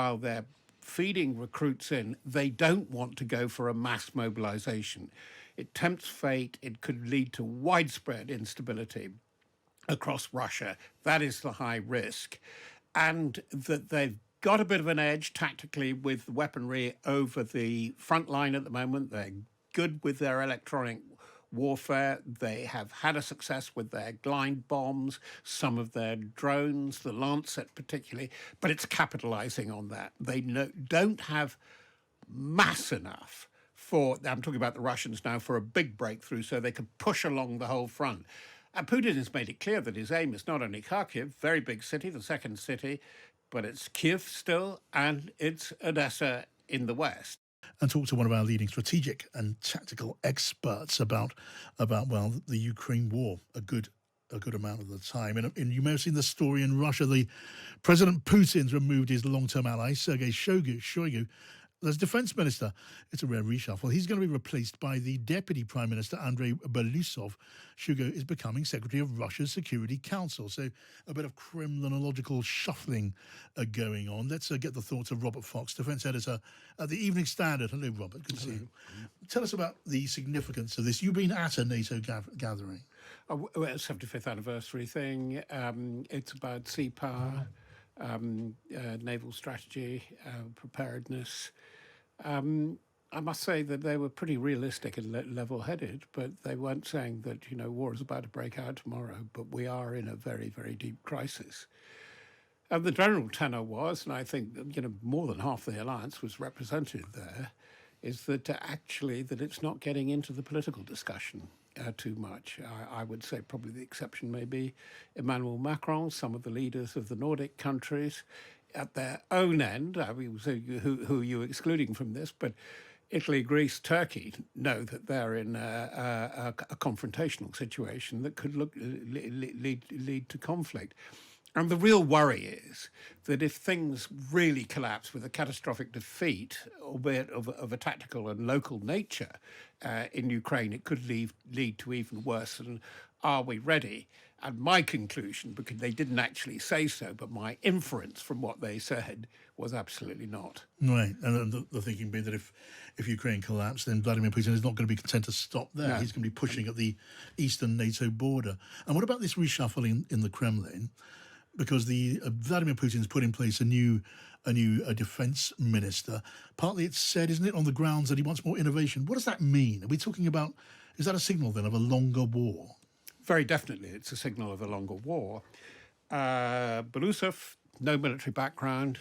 while they're feeding recruits in, they don't want to go for a mass mobilisation. It tempts fate. It could lead to widespread instability across Russia. That is the high risk. And that they've got a bit of an edge tactically with weaponry over the front line at the moment. They're good with their electronic warfare. They have had a success with their glide bombs, some of their drones, the Lancet particularly, but it's capitalising on that. They don't have mass enough for, I'm talking about the Russians now, for a big breakthrough so they can push along the whole front. And Putin has made it clear that his aim is not only Kharkiv, very big city, the second city, but it's Kiev still, and it's Odessa in the west. And talk to one of our leading strategic and tactical experts about well, the Ukraine war a good amount of the time. And you may have seen the story in Russia. The President Putin's removed his long-term ally, Sergei Shoigu, as defense minister. It's a rare reshuffle. He's going to be replaced by the deputy prime minister, Andrei Belousov. Shoigu is becoming secretary of Russia's Security Council. So a bit of Kremlinological shuffling going on. Let's get the thoughts of Robert Fox, defense editor at the Evening Standard. Hello, Robert. Good to see you. Tell us about the significance of this. You've been at a NATO gathering. Well, 75th anniversary thing. It's about sea power. Naval strategy, preparedness. I must say that they were pretty realistic and level-headed, but they weren't saying that, war is about to break out tomorrow, but we are in a very, very deep crisis. And the general tenor was, and I think, more than half the alliance was represented there, is that actually that it's not getting into the political discussion too much. I would say probably the exception may be Emmanuel Macron, some of the leaders of the Nordic countries at their own end. I mean, so who are you excluding from this? But Italy, Greece, Turkey know that they're in a confrontational situation that could lead to conflict. And the real worry is that if things really collapse with a catastrophic defeat, albeit of a tactical and local nature in Ukraine, it could lead to even worse. And are we ready? And my conclusion, because they didn't actually say so, but my inference from what they said was absolutely not. Right. And the thinking being that if Ukraine collapsed, then Vladimir Putin is not going to be content to stop there. No. He's going to be pushing at the eastern NATO border. And what about this reshuffling in the Kremlin? Because Vladimir Putin's put in place a new defense minister. Partly it's said, isn't it, on the grounds that he wants more innovation. What does that mean? Are we talking about, is that a signal then of a longer war? Very definitely, it's a signal of a longer war. Belousov, no military background,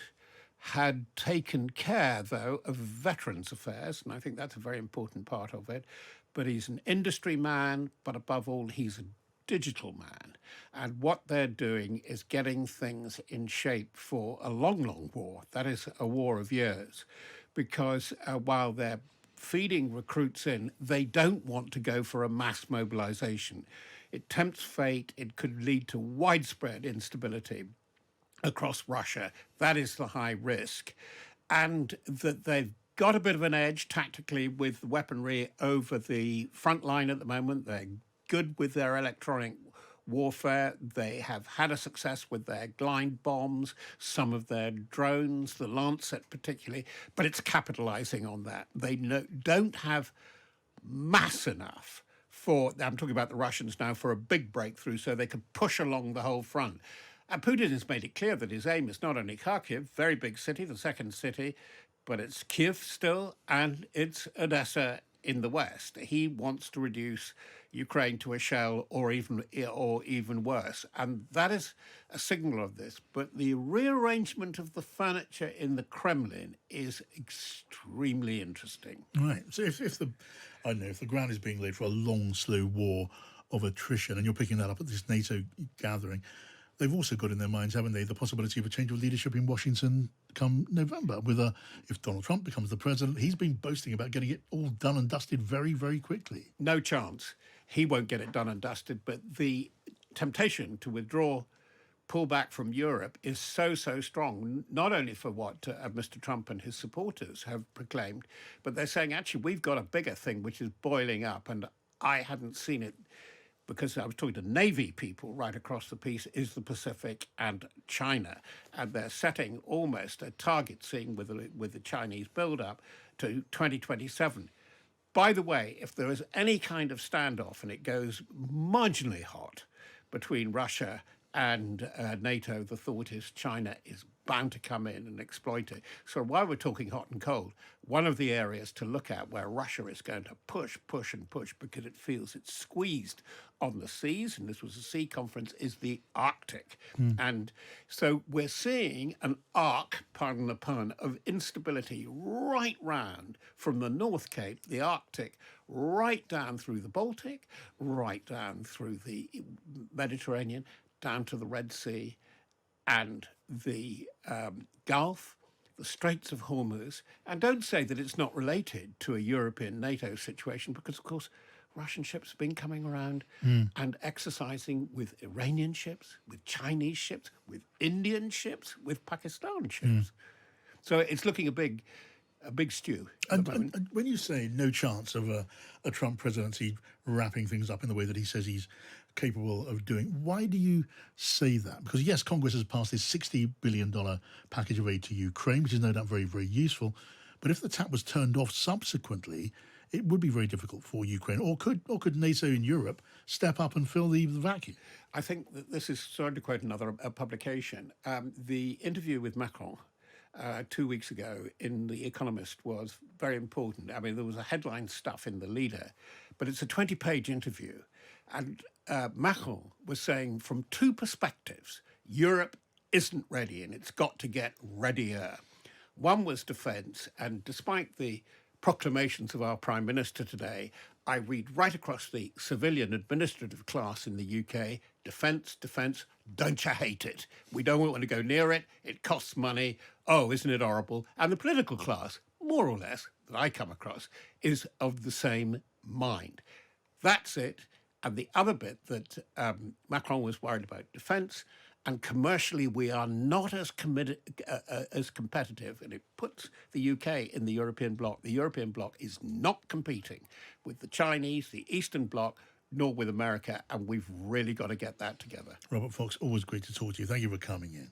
had taken care, though, of veterans' affairs, and I think that's a very important part of it. But he's an industry man, but above all, he's a digital man. And what they're doing is getting things in shape for a long, long war. That is a war of years. Because while they're feeding recruits in, they don't want to go for a mass mobilisation. It tempts fate. It could lead to widespread instability across Russia. That is the high risk. And that they've got a bit of an edge tactically with weaponry over the front line at the moment. They're good with their electronic warfare. They have had a success with their glide bombs, some of their drones, the Lancet particularly, but it's capitalising on that. They don't have mass enough for, I'm talking about the Russians now, for a big breakthrough so they can push along the whole front. And Putin has made it clear that his aim is not only Kharkiv, very big city, the second city, but it's Kiev still, and it's Odessa in the west. He wants to reduce Ukraine to a shell or even worse. And that is a signal of this. But the rearrangement of the furniture in the Kremlin is extremely interesting. Right. So if the ground is being laid for a long, slow war of attrition, and you're picking that up at this NATO gathering, they've also got in their minds, haven't they, the possibility of a change of leadership in Washington come November. If Donald Trump becomes the president, he's been boasting about getting it all done and dusted very, very quickly. No chance. He won't get it done and dusted, but the temptation to pull back from Europe is so strong, not only for what Mr. Trump and his supporters have proclaimed, but they're saying, actually, we've got a bigger thing which is boiling up, and I hadn't seen it because I was talking to Navy people right across the piece, is the Pacific and China. And they're setting almost a target, seeing with the Chinese build-up, to 2027. By the way, if there is any kind of standoff and it goes marginally hot between Russia and NATO, the thought is China is bound to come in and exploit it. So while we're talking hot and cold, one of the areas to look at where Russia is going to push because it feels it's squeezed on the seas, and this was a sea conference, is the Arctic. And so we're seeing an arc, pardon the pun, of instability right round from the North Cape, the Arctic, right down through the Baltic, right down through the Mediterranean, down to the Red Sea and the Gulf, the Straits of Hormuz. And don't say that it's not related to a European NATO situation, because, of course, Russian ships have been coming around and exercising with Iranian ships, with Chinese ships, with Indian ships, with Pakistan ships. So it's looking a big stew at the moment. And when you say no chance of a Trump presidency wrapping things up in the way that he says he's capable of doing, why do you say that? Because yes, Congress has passed this $60 billion package of aid to Ukraine, which is no doubt very, very useful. But if the tap was turned off subsequently, it would be very difficult for Ukraine. Or could NATO in Europe step up and fill the vacuum? I think that this is, sorry to quote another publication, the interview with Macron 2 weeks ago in The Economist was very important. I mean, there was a headline stuff in the leader, but it's a 20-page interview. And Macron was saying from two perspectives, Europe isn't ready and it's got to get readier. One was defence, and despite the proclamations of our Prime Minister today, I read right across the civilian administrative class in the UK, defence, don't you hate it? We don't want to go near it, it costs money, oh, isn't it horrible? And the political class, more or less, that I come across, is of the same mind. That's it. And the other bit that Macron was worried about defence, and commercially we are not as competitive, and it puts the UK in the European bloc. The European bloc is not competing with the Chinese, the Eastern bloc, nor with America, and we've really got to get that together. Robert Fox, always great to talk to you. Thank you for coming in.